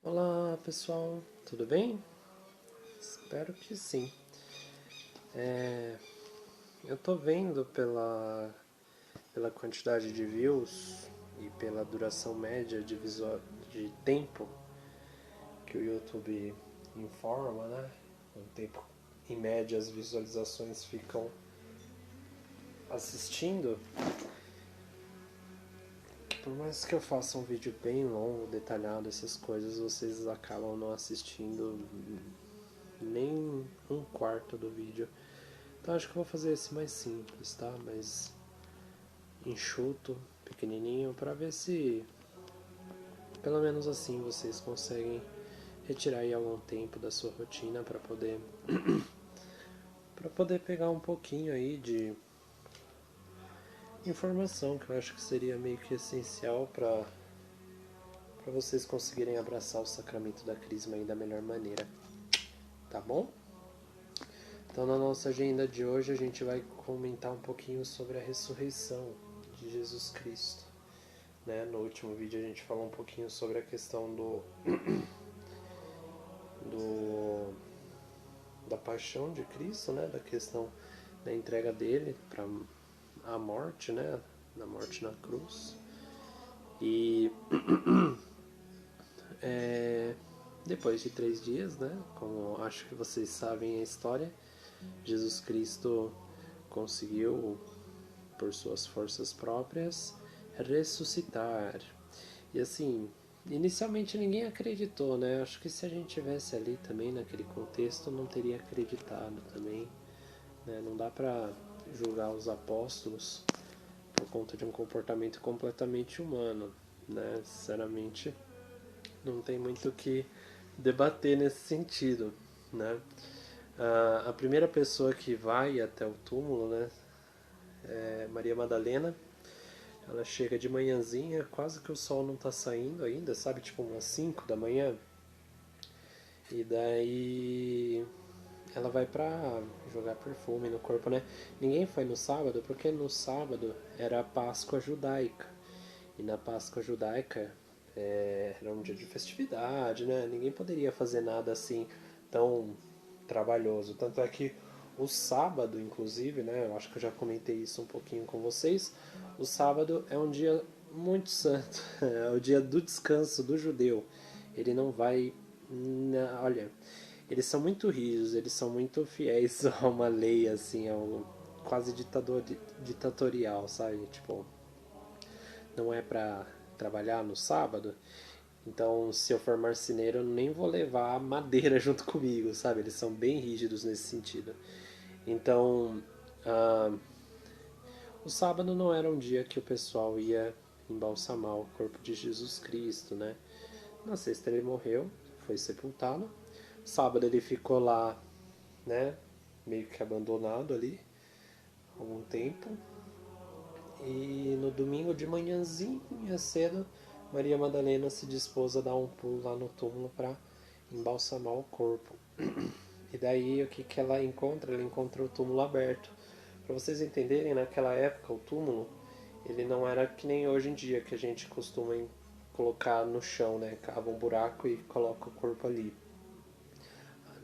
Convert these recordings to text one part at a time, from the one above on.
Olá pessoal, tudo bem? Espero que sim. É, eu tô vendo pela quantidade de views e pela duração média de tempo que o YouTube informa, né? O tempo em média as visualizações ficam assistindo. Por mais que eu faça um vídeo bem longo, detalhado, essas coisas, vocês acabam não assistindo nem um quarto do vídeo. Então acho que eu vou fazer esse mais simples, tá? Mais enxuto, pequenininho, para ver se pelo menos assim vocês conseguem retirar aí algum tempo da sua rotina para poder pegar um pouquinho aí de informação que eu acho que seria meio que essencial para vocês conseguirem abraçar o sacramento da crisma aí da melhor maneira, tá bom? Então na nossa agenda de hoje a gente vai comentar um pouquinho sobre a ressurreição de Jesus Cristo. Né? No último vídeo a gente falou um pouquinho sobre a questão do da paixão de Cristo, né? Da questão da entrega dele para a morte, né? Da morte na cruz. E depois de 3 dias, né? Como acho que vocês sabem a história, Jesus Cristo conseguiu, por suas forças próprias, ressuscitar. E assim, inicialmente ninguém acreditou, né? Acho que se a gente tivesse ali também naquele contexto, não teria acreditado também, né? Não dá para julgar os apóstolos por conta de um comportamento completamente humano, né? Sinceramente, não tem muito o que debater nesse sentido, né? A primeira pessoa que vai até o túmulo, né, é Maria Madalena. Ela chega de manhãzinha, quase que o sol não tá saindo ainda, sabe? Tipo umas 5 da manhã. E daí ela vai pra jogar perfume no corpo, né? Ninguém foi no sábado, porque no sábado era a Páscoa judaica. E na Páscoa judaica era um dia de festividade, né? Ninguém poderia fazer nada assim tão trabalhoso. Tanto é que o sábado, inclusive, né? Eu acho que eu já comentei isso um pouquinho com vocês. O sábado é um dia muito santo, é o dia do descanso do judeu. Ele não vai. Olha, eles são muito rígidos, eles são muito fiéis a uma lei, assim, quase ditatorial, sabe? Tipo, não é pra trabalhar no sábado, então se eu for marceneiro eu nem vou levar madeira junto comigo, sabe? Eles são bem rígidos nesse sentido. Então, ah, o sábado não era um dia que o pessoal ia embalsamar o corpo de Jesus Cristo, né? Na sexta ele morreu, foi sepultado. Sábado ele ficou lá, né? Meio que abandonado ali, algum tempo. E no domingo de manhãzinha cedo, Maria Madalena se dispôs a dar um pulo lá no túmulo para embalsamar o corpo. E daí o que, que ela encontra? Ela encontra o túmulo aberto. Para vocês entenderem, naquela época o túmulo ele não era que nem hoje em dia que a gente costuma colocar no chão, né? Cava um buraco e coloca o corpo ali.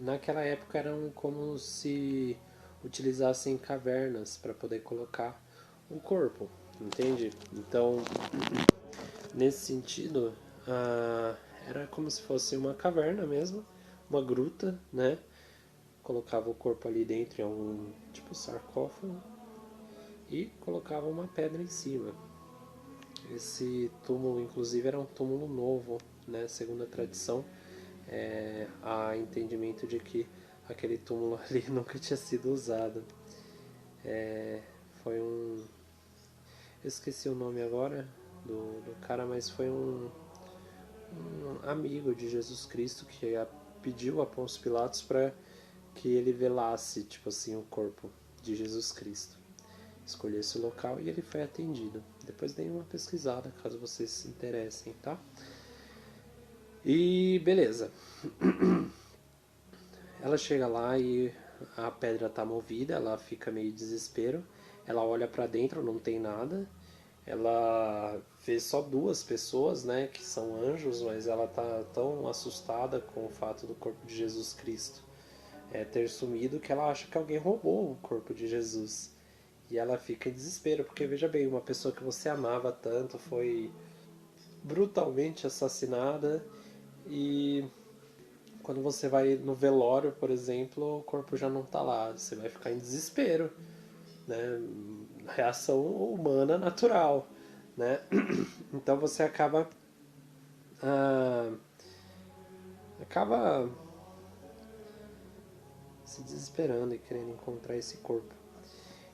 Naquela época eram como se utilizassem cavernas para poder colocar o corpo, entende? Então, nesse sentido, era como se fosse uma caverna mesmo, uma gruta, né? Colocava o corpo ali dentro em algum tipo sarcófago e colocava uma pedra em cima. Esse túmulo, inclusive, era um túmulo novo, né? Segundo a tradição, há entendimento de que aquele túmulo ali nunca tinha sido usado. Foi um. Eu esqueci o nome agora do cara, mas foi um amigo de Jesus Cristo que pediu a Pôncio Pilatos para que ele velasse, tipo assim, o corpo de Jesus Cristo. Escolhesse o local e ele foi atendido. Depois dei uma pesquisada, caso vocês se interessem, tá? E beleza. Ela chega lá e a pedra tá movida, ela fica meio desespero. Ela olha para dentro, não tem nada. ela vê só duas pessoas, né, que são anjos, mas ela tá tão assustada com o fato do corpo de Jesus Cristo ter sumido que ela acha que alguém roubou o corpo de Jesus. E ela fica em desespero, porque veja bem, uma pessoa que você amava tanto foi brutalmente assassinada e quando você vai no velório, por exemplo, o corpo já não tá lá, você vai ficar em desespero, né? Reação humana natural, né? Então você ah, acaba se desesperando e querendo encontrar esse corpo.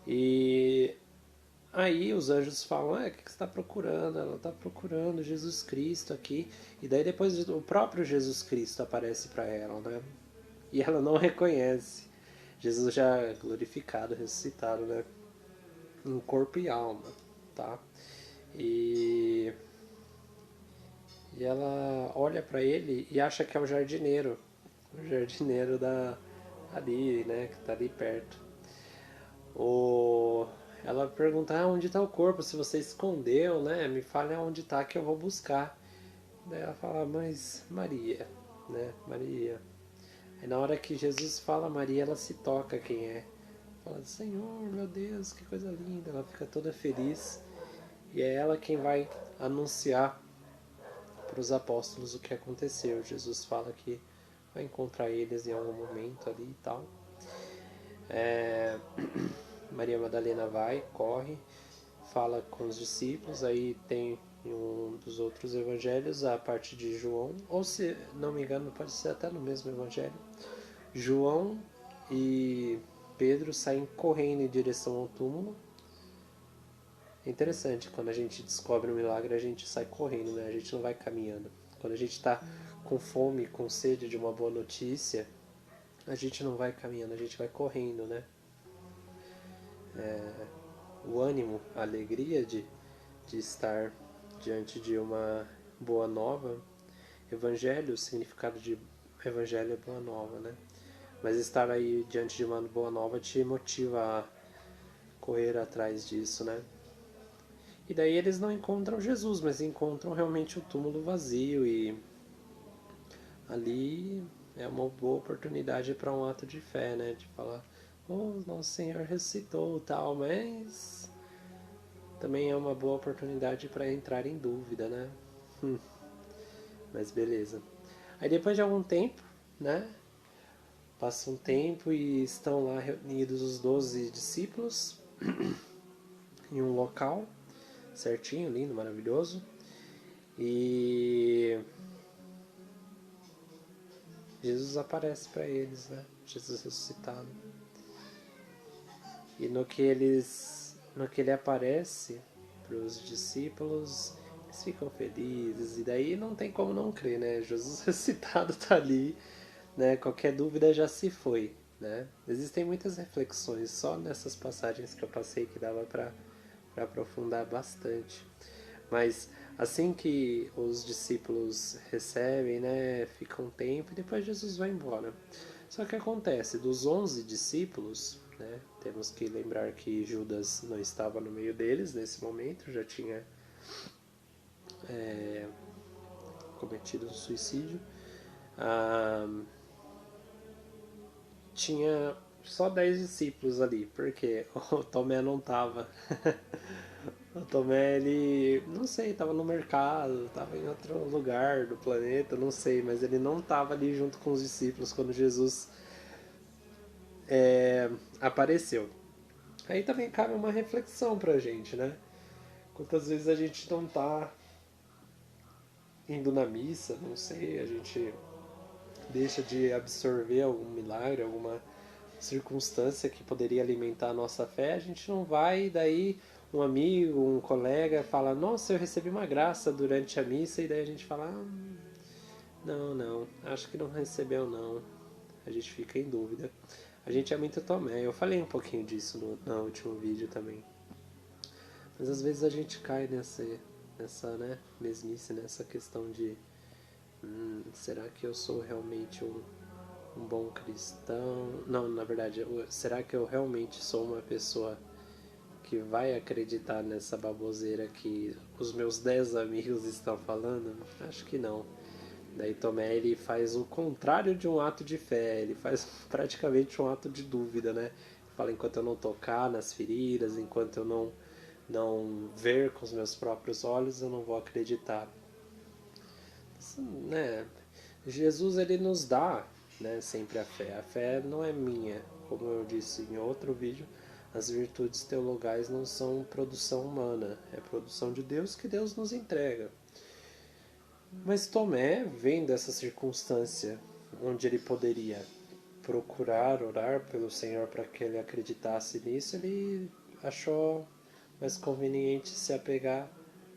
E aí os anjos falam, o que você está procurando? Ela está procurando Jesus Cristo aqui. E daí depois o próprio Jesus Cristo aparece para ela, né? E ela não reconhece. Jesus já glorificado, ressuscitado, né? Em corpo e alma, tá? E, e ela olha para ele e acha que é o jardineiro ali, né? Que tá ali perto. O, ela pergunta, onde está o corpo? Se você escondeu, né? Me fale onde está que eu vou buscar. Daí ela fala, mas Maria, né? Maria. Aí na hora que Jesus fala Maria, ela se toca quem é. Fala, Senhor, meu Deus, que coisa linda. Ela fica toda feliz. E é ela quem vai anunciar para os apóstolos o que aconteceu. Jesus fala que vai encontrar eles em algum momento ali e tal. Maria Madalena vai, corre, fala com os discípulos, aí tem em um dos outros evangelhos a parte de João, ou se não me engano pode ser até no mesmo evangelho, João e Pedro saem correndo em direção ao túmulo. É interessante, quando a gente descobre um milagre a gente sai correndo, né? A gente não vai caminhando. Quando a gente está com fome, com sede de uma boa notícia, a gente não vai caminhando, a gente vai correndo, né? O ânimo, a alegria de estar diante de uma boa nova. Evangelho, o significado de evangelho é boa nova, né? Mas estar aí diante de uma boa nova te motiva a correr atrás disso, né? E daí eles não encontram Jesus, mas encontram realmente o túmulo vazio e ali é uma boa oportunidade para um ato de fé, né? De falar, nosso Senhor ressuscitou tal, mas também é uma boa oportunidade para entrar em dúvida, né? Mas beleza. Aí depois de algum tempo, né? Passa um tempo e estão lá reunidos os 12 discípulos em um local certinho, lindo, maravilhoso. E Jesus aparece para eles, né? Jesus ressuscitado. E no que ele aparece para os discípulos, eles ficam felizes. E daí não tem como não crer, né? Jesus ressuscitado está ali, né? Qualquer dúvida já se foi, né? Existem muitas reflexões só nessas passagens que eu passei que dava para aprofundar bastante. Mas assim que os discípulos recebem, né, fica um tempo e depois Jesus vai embora. Só que acontece, dos 11 discípulos, né, temos que lembrar que Judas não estava no meio deles nesse momento, já tinha cometido um suicídio. Tinha só 10 discípulos ali, porque o Tomé não estava. O Tomé, ele, não sei, estava no mercado, estava em outro lugar do planeta, não sei, mas ele não estava ali junto com os discípulos quando Jesus apareceu. Aí também cabe uma reflexão pra gente, né? Quantas vezes a gente não tá indo na missa, não sei, a gente deixa de absorver algum milagre, alguma circunstância que poderia alimentar a nossa fé, a gente não vai, e daí um amigo, um colega fala, nossa, eu recebi uma graça durante a missa, e daí a gente fala, não, acho que não recebeu não. A gente fica em dúvida. A gente é muito Tomé, eu falei um pouquinho disso no último vídeo também. Mas às vezes a gente cai nessa né, mesmice, nessa questão de será que eu sou realmente um bom cristão? Não, na verdade, será que eu realmente sou uma pessoa que vai acreditar nessa baboseira que os meus 10 amigos estão falando? Acho que não. Daí Tomé, ele faz o contrário de um ato de fé, ele faz praticamente um ato de dúvida, né? Fala, enquanto eu não tocar nas feridas, enquanto eu não ver com os meus próprios olhos, eu não vou acreditar. Né? Jesus, ele nos dá, né, sempre a fé. A fé não é minha, como eu disse em outro vídeo, as virtudes teologais não são produção humana, é produção de Deus que Deus nos entrega. Mas Tomé, vendo essa circunstância onde ele poderia procurar orar pelo Senhor para que ele acreditasse nisso, ele achou mais conveniente se apegar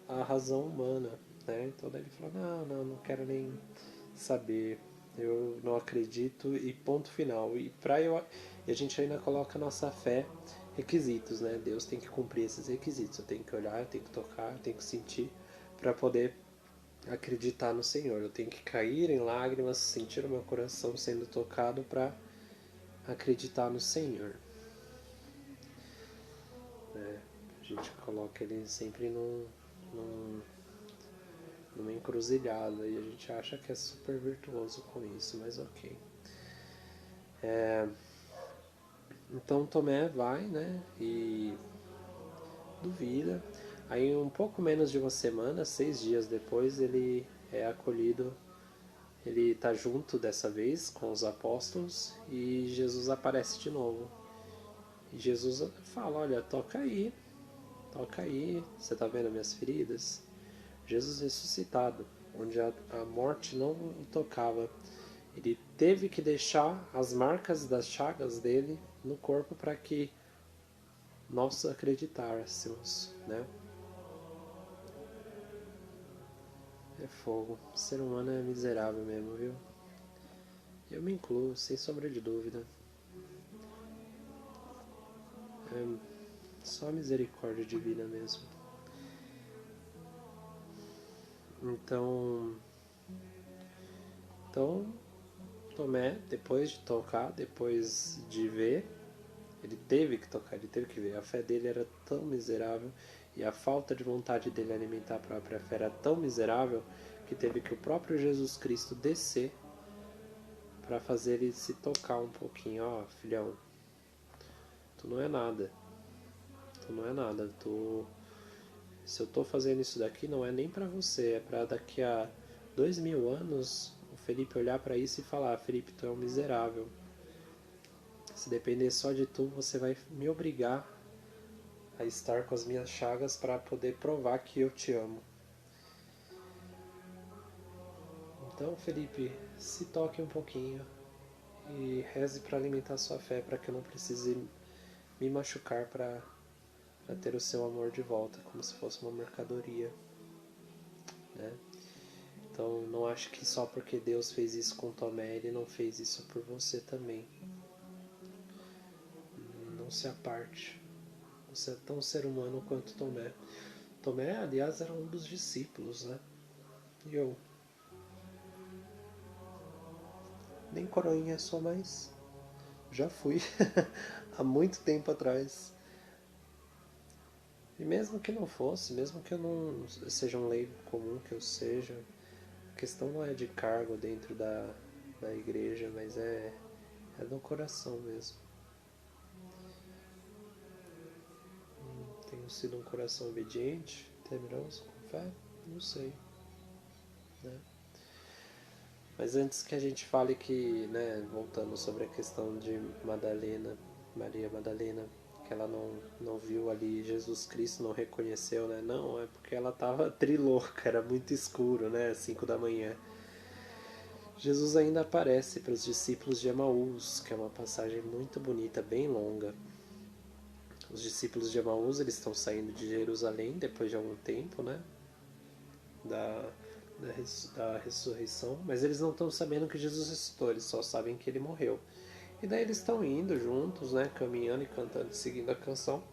à razão humana, né? Então daí ele falou, não quero nem saber, eu não acredito e ponto final. E a gente ainda coloca a nossa fé requisitos, né? Deus tem que cumprir esses requisitos, eu tenho que olhar, eu tenho que tocar, eu tenho que sentir para poder acreditar no Senhor. Eu tenho que cair em lágrimas, sentir o meu coração sendo tocado para acreditar no Senhor. A gente coloca ele sempre numa encruzilhada e a gente acha que é super virtuoso com isso, mas ok. Então Tomé vai, né, e duvida. Aí um pouco menos de uma semana, 6 dias depois, ele é acolhido. Ele está junto dessa vez com os apóstolos e Jesus aparece de novo. E Jesus fala, olha, toca aí, você está vendo minhas feridas? Jesus ressuscitado, onde a morte não o tocava. Ele teve que deixar as marcas das chagas dele no corpo para que nós acreditássemos, né? É fogo. O ser humano é miserável mesmo, viu? Eu me incluo, sem sombra de dúvida. É só misericórdia divina mesmo. Então Tomé, depois de tocar, depois de ver, ele teve que tocar, ele teve que ver. A fé dele era tão miserável e a falta de vontade dele alimentar a própria fé era tão miserável que teve que o próprio Jesus Cristo descer para fazer ele se tocar um pouquinho. Ó, filhão, tu não é nada. Tu não é nada. Se eu tô fazendo isso daqui, não é nem para você, é para daqui a 2000 anos o Felipe olhar para isso e falar, Felipe, tu é um miserável. Se depender só de tu, você vai me obrigar a estar com as minhas chagas para poder provar que eu te amo. Então, Felipe, se toque um pouquinho e reze para alimentar sua fé, para que eu não precise me machucar para ter o seu amor de volta, como se fosse uma mercadoria, né? Então, não acho que só porque Deus fez isso com Tomé, ele não fez isso por você também. Não se aparte. Você é tão ser humano quanto Tomé. Tomé, aliás, era um dos discípulos, né? E eu? Nem coroinha sou mais. Já fui. Há muito tempo atrás. E mesmo que não fosse, mesmo que eu não seja um leigo comum, que eu seja, a questão não é de cargo dentro da igreja, mas é do coração mesmo. Tenho sido um coração obediente, temeroso, com fé? Não sei, né? Mas antes que a gente fale que, né, voltando sobre a questão de Maria Madalena, que ela não viu ali Jesus Cristo, não reconheceu, né? Não, é porque ela estava trilouca, era muito escuro, né? 5 da manhã. Jesus ainda aparece para os discípulos de Emaús, que é uma passagem muito bonita, bem longa. Os discípulos de Emaús, eles estão saindo de Jerusalém depois de algum tempo, né? Da ressurreição, mas eles não estão sabendo que Jesus ressuscitou, eles só sabem que ele morreu. E daí eles estão indo juntos, né, caminhando e cantando, seguindo a canção.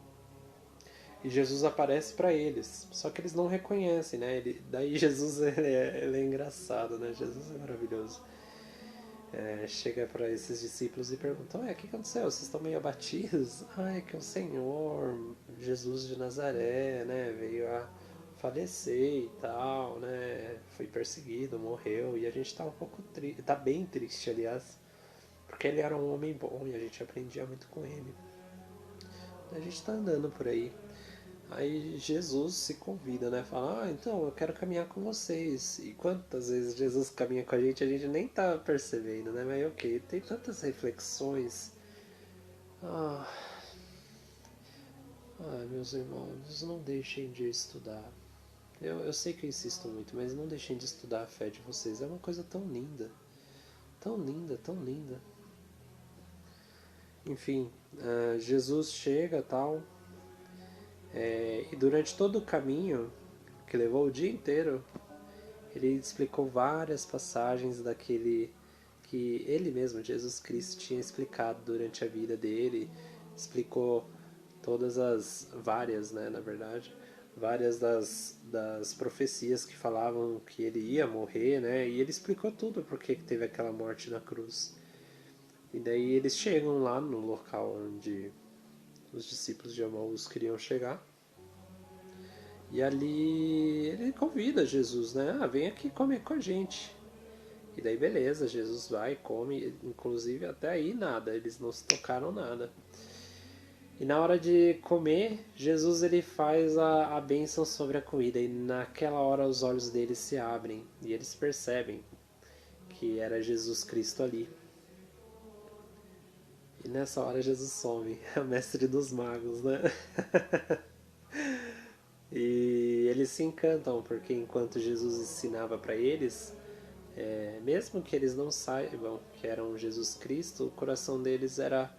E Jesus aparece para eles, só que eles não reconhecem, né? Daí Jesus ele é engraçado, né? Jesus é maravilhoso. chega para esses discípulos e pergunta: o que aconteceu? Vocês estão meio abatidos? É que o Senhor, Jesus de Nazaré, né, veio a falecer e tal, né, foi perseguido, morreu, e a gente tá um pouco triste, tá bem triste, aliás, porque ele era um homem bom e a gente aprendia muito com ele. A gente tá andando por aí. Aí Jesus se convida, né? Fala, então eu quero caminhar com vocês. E quantas vezes Jesus caminha com a gente nem tá percebendo, né? Mas ok, tem tantas reflexões. Ah, meus irmãos, não deixem de estudar. Eu sei que eu insisto muito, mas não deixem de estudar a fé de vocês. É uma coisa tão linda. Tão linda, tão linda. Enfim, Jesus chega tal. E durante todo o caminho, que levou o dia inteiro, ele explicou várias passagens daquele que ele mesmo, Jesus Cristo, tinha explicado durante a vida dele. Explicou todas as várias, né, na verdade, várias das profecias que falavam que ele ia morrer, né? E ele explicou tudo porque teve aquela morte na cruz. E daí eles chegam lá no local onde os discípulos de Emaús queriam chegar. E ali ele convida Jesus, né? Vem aqui comer com a gente. E daí beleza, Jesus vai, come, inclusive até aí nada, eles não se tocaram nada. E na hora de comer, Jesus ele faz a bênção sobre a comida e naquela hora os olhos deles se abrem e eles percebem que era Jesus Cristo ali. E nessa hora Jesus some, é o mestre dos magos, né? E eles se encantam porque enquanto Jesus ensinava para eles, mesmo que eles não saibam que eram Jesus Cristo, o coração deles era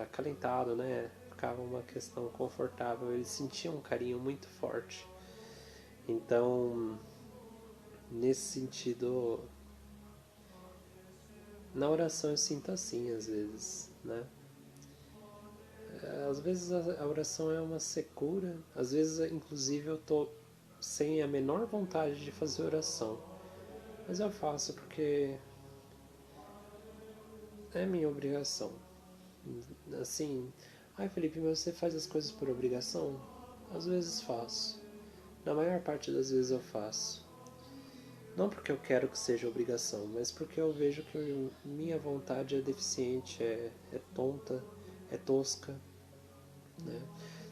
acalentado, né? Ficava uma questão confortável, eles sentiam um carinho muito forte. Então, nesse sentido, na oração eu sinto assim às vezes, né? Às vezes a oração é uma secura, às vezes inclusive eu tô sem a menor vontade de fazer oração, mas eu faço porque é minha obrigação. Assim, Felipe, mas você faz as coisas por obrigação? Às vezes faço. Na maior parte das vezes eu faço. Não porque eu quero que seja obrigação, mas porque eu vejo que minha vontade é deficiente, é tonta, é tosca. Né?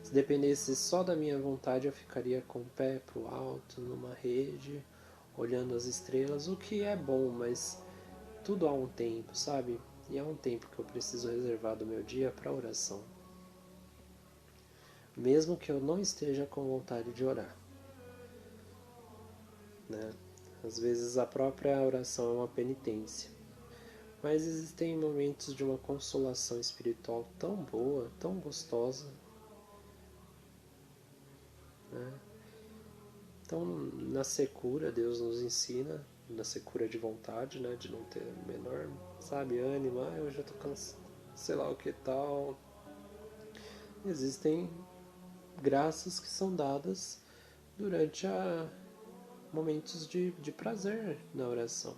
Se dependesse só da minha vontade, eu ficaria com o pé pro alto, numa rede, olhando as estrelas, o que é bom, mas tudo há um tempo, sabe? E há um tempo que eu preciso reservar do meu dia para oração. Mesmo que eu não esteja com vontade de orar. Né? Às vezes a própria oração é uma penitência. Mas existem momentos de uma consolação espiritual tão boa, tão gostosa. Né? Então, na secura, Deus nos ensina, na secura de vontade, né? De não ter menor, sabe, ânimo. Eu já tô cansado, sei lá o que tal. Existem graças que são dadas durante momentos de prazer na oração.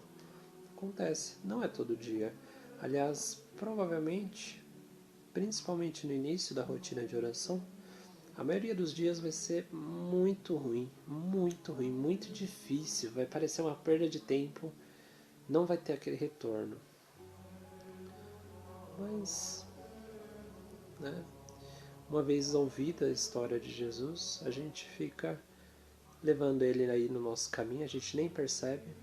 Acontece, não é todo dia. Aliás, provavelmente, principalmente no início da rotina de oração, a maioria dos dias vai ser muito ruim, muito difícil, vai parecer uma perda de tempo, não vai ter aquele retorno. Mas, né, uma vez ouvida a história de Jesus, a gente fica levando ele aí no nosso caminho, a gente nem percebe,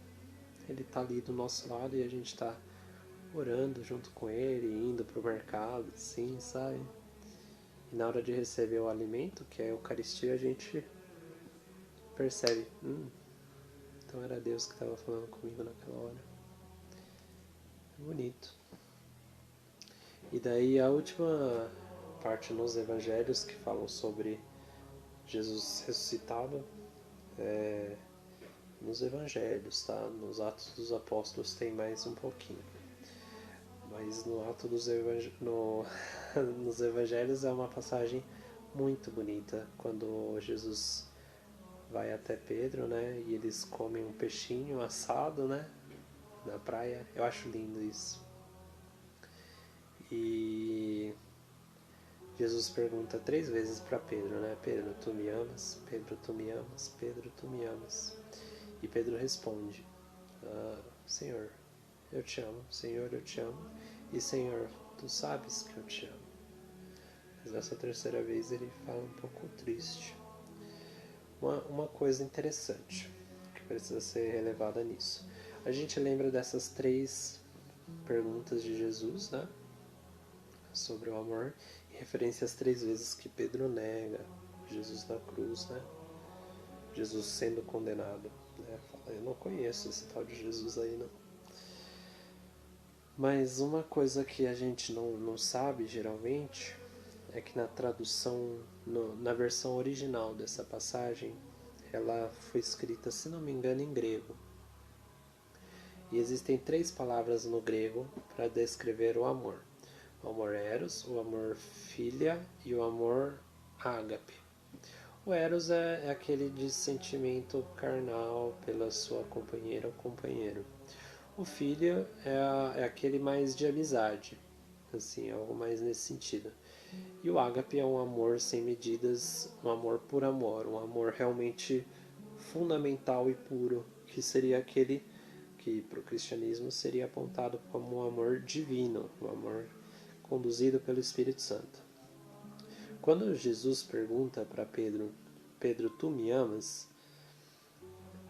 ele está ali do nosso lado e a gente está orando junto com ele, indo para o mercado, assim, sabe? E na hora de receber o alimento, que é a Eucaristia, a gente percebe, então era Deus que estava falando comigo naquela hora. É bonito. E daí a última parte nos Evangelhos que falam sobre Jesus ressuscitado nos Evangelhos, tá? Nos Atos dos Apóstolos tem mais um pouquinho. Mas no ato dos nos Evangelhos é uma passagem muito bonita quando Jesus vai até Pedro, né? E eles comem um peixinho assado, né? na praia. Eu acho lindo isso. E Jesus pergunta 3 vezes para Pedro, né? Pedro, tu me amas? Pedro, tu me amas? Pedro, tu me amas? E Pedro responde, Senhor, eu te amo. Senhor, eu te amo. E Senhor, tu sabes que eu te amo. Mas nessa terceira vez ele fala um pouco triste. Uma coisa interessante que precisa ser relevada nisso. A gente lembra dessas 3 perguntas de Jesus, né? Sobre o amor, em referência às 3 vezes que Pedro nega Jesus na cruz, né? Jesus sendo condenado, né? Fala, eu não conheço esse tal de Jesus aí, não. Mas uma coisa que a gente não sabe geralmente é que na tradução, na versão original dessa passagem, ela foi escrita, se não me engano, em grego. E existem 3 palavras no grego para descrever o amor. O amor eros, o amor filia e o amor ágape. O eros é aquele de sentimento carnal pela sua companheira ou companheiro. O filia é aquele mais de amizade, assim, algo mais nesse sentido. E o ágape é um amor sem medidas, um amor por amor, um amor realmente fundamental e puro, que seria aquele que para o cristianismo seria apontado como um amor divino, um amor conduzido pelo Espírito Santo. Quando Jesus pergunta para Pedro, Pedro, tu me amas?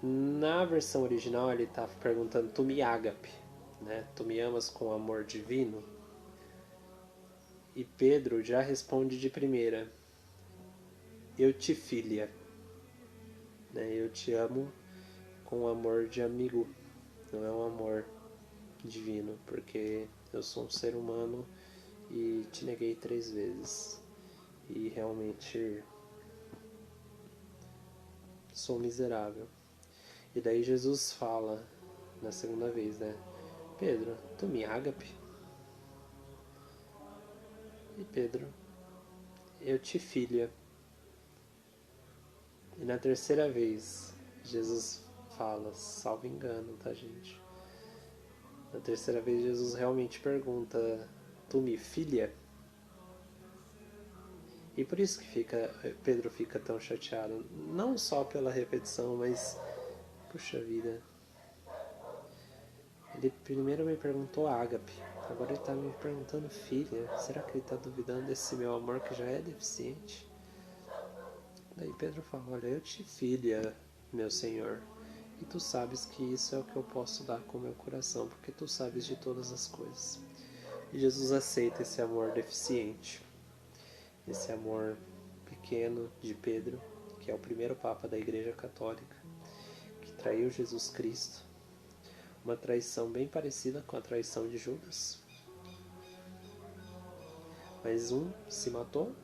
Na versão original ele está perguntando, tu me ágape, né? Tu me amas com amor divino? E Pedro já responde de primeira, eu te filia, né? Eu te amo com amor de amigo, não é um amor divino, porque eu sou um ser humano e te neguei 3 vezes. E realmente sou miserável. E daí Jesus fala na segunda vez, né? Pedro, tu me ágape? E Pedro, eu te filia. E na terceira vez, Jesus fala, salvo engano, tá, gente? Na terceira vez, Jesus realmente pergunta, tu me filia? E por isso que Pedro fica tão chateado. Não só pela repetição, mas, puxa vida. Ele primeiro me perguntou ágape, agora ele está me perguntando filha. Será que ele está duvidando desse meu amor que já é deficiente? Daí Pedro fala, olha, eu te filia, meu Senhor, e tu sabes que isso é o que eu posso dar com o meu coração, porque tu sabes de todas as coisas. E Jesus aceita esse amor deficiente, esse amor pequeno de Pedro, que é o primeiro Papa da Igreja Católica, que traiu Jesus Cristo. Uma traição bem parecida com a traição de Judas. Mas um se matou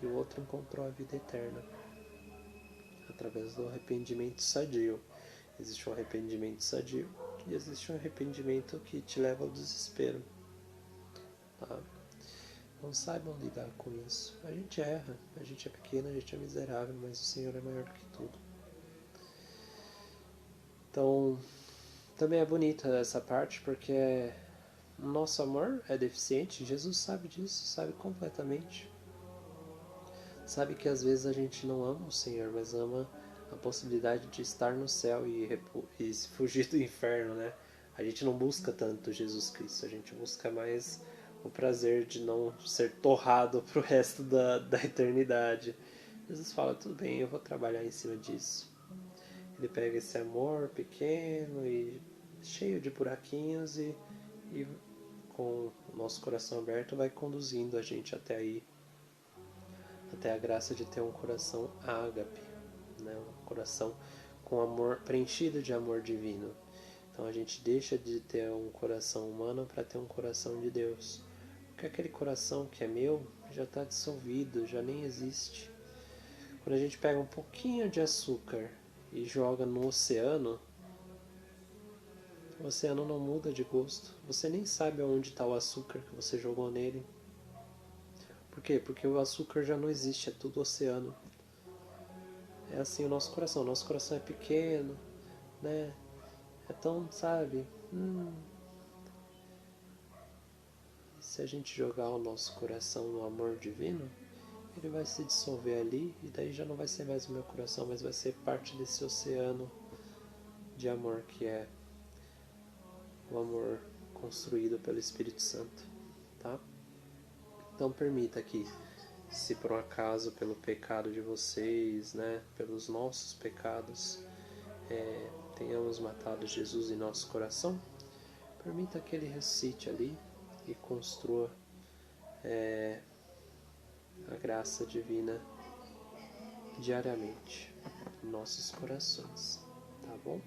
e o outro encontrou a vida eterna através do arrependimento sadio. Existe um arrependimento sadio e existe um arrependimento que te leva ao desespero. Tá? Não saibam lidar com isso. A gente erra, a gente é pequeno, a gente é miserável, mas o Senhor é maior do que tudo. Então, também é bonita essa parte porque o nosso amor é deficiente, Jesus sabe disso, sabe completamente. Sabe que às vezes a gente não ama o Senhor, mas ama a possibilidade de estar no céu e fugir do inferno, né? A gente não busca tanto Jesus Cristo, a gente busca mais o prazer de não ser torrado pro resto da eternidade. Jesus fala, tudo bem, eu vou trabalhar em cima disso. Ele pega esse amor pequeno e cheio de buraquinhos e com o nosso coração aberto vai conduzindo a gente até aí, até a graça de ter um coração ágape, né? Um coração com amor, preenchido de amor divino. Então a gente deixa de ter um coração humano para ter um coração de Deus. Porque aquele coração que é meu já está dissolvido, já nem existe. Quando a gente pega um pouquinho de açúcar e joga no oceano, o oceano não muda de gosto. Você nem sabe onde está o açúcar que você jogou nele. Por quê? Porque o açúcar já não existe, é tudo oceano. É assim o nosso coração. O nosso coração é pequeno, né? é tão, sabe, se a gente jogar o nosso coração no amor divino, ele vai se dissolver ali, e daí já não vai ser mais o meu coração, mas vai ser parte desse oceano de amor que é o amor construído pelo Espírito Santo, tá? Então permita que, se por um acaso pelo pecado de vocês, né, pelos nossos pecados, tenhamos matado Jesus em nosso coração, permita que ele ressuscite ali e construa a graça divina diariamente em nossos corações, tá bom?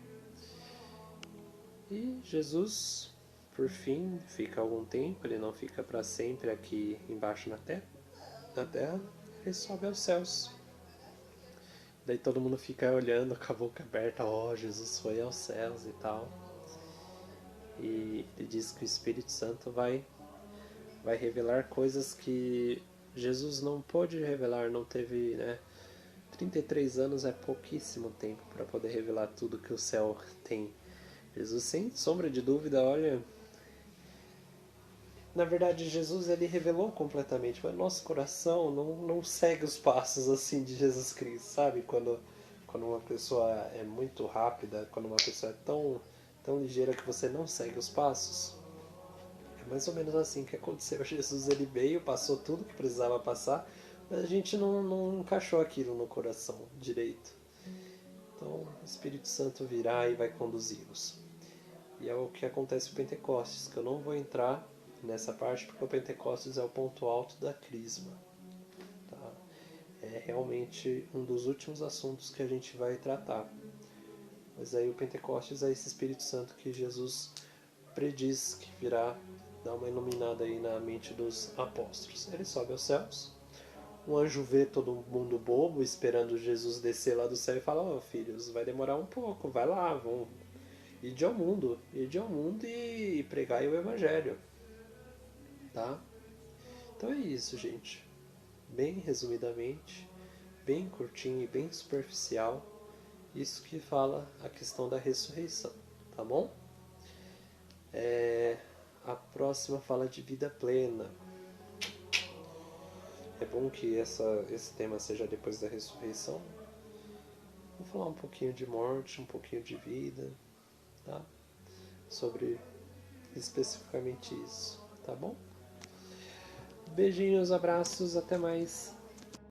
E Jesus, por fim, fica algum tempo, ele não fica para sempre aqui embaixo na terra, ele sobe aos céus. Daí todo mundo fica olhando com a boca aberta, Jesus foi aos céus e tal. E ele diz que o Espírito Santo vai revelar coisas que Jesus não pôde revelar, não teve, né? 33 anos é pouquíssimo tempo para poder revelar tudo que o céu tem. Jesus, sem sombra de dúvida, olha, na verdade Jesus ele revelou completamente, mas nosso coração não segue os passos assim de Jesus Cristo, sabe? Quando uma pessoa é muito rápida, quando uma pessoa é tão ligeira que você não segue os passos, é mais ou menos assim que aconteceu. Jesus ele veio, passou tudo que precisava passar, mas a gente não encaixou aquilo no coração direito. Então o Espírito Santo virá e vai conduzi-los. E é o que acontece com o Pentecostes, que eu não vou entrar nessa parte porque o Pentecostes é o ponto alto da crisma. Tá? É realmente um dos últimos assuntos que a gente vai tratar. Mas aí o Pentecostes é esse Espírito Santo que Jesus prediz que virá dar uma iluminada aí na mente dos apóstolos. Ele sobe aos céus, um anjo vê todo mundo bobo esperando Jesus descer lá do céu e fala: filhos, vai demorar um pouco, vai lá, vão ide ao mundo e pregai o evangelho, tá? Então é isso, gente. Bem resumidamente, bem curtinho e bem superficial, isso que fala a questão da ressurreição, tá bom? A próxima fala de vida plena. É bom que esse tema seja depois da ressurreição. Vou falar um pouquinho de morte, um pouquinho de vida, tá? Sobre especificamente isso, tá bom? Beijinhos, abraços, até mais.